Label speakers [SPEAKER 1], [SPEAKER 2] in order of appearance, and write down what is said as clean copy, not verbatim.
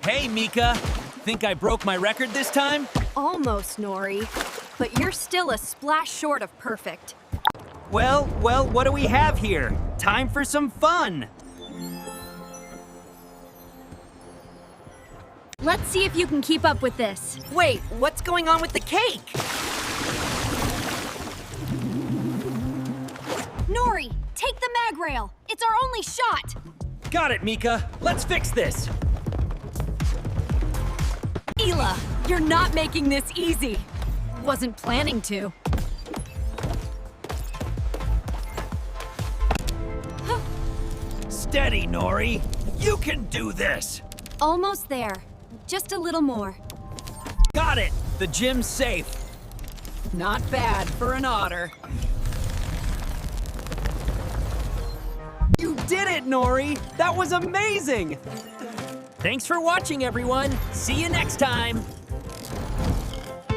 [SPEAKER 1] Hey, Mika. Think I broke my record this time?
[SPEAKER 2] Almost, Nori. But you're still a splash short of perfect.
[SPEAKER 1] Well, what do we have here? Time for some fun.
[SPEAKER 2] Let's see if you can keep up with this.
[SPEAKER 1] Wait, what's going on with the cake?
[SPEAKER 2] Nori, take the mag rail. It's our only shot.
[SPEAKER 1] Got it, Mika. Let's fix this.
[SPEAKER 2] Ela, you're not making this easy. Wasn't planning to.
[SPEAKER 1] Steady, Nori. You can do this.
[SPEAKER 2] Almost there. Just a little more.
[SPEAKER 1] Got it. The gym's safe.
[SPEAKER 3] Not bad for an otter.
[SPEAKER 1] You did it, Nori! That was amazing! Thanks for watching, everyone. See you next time.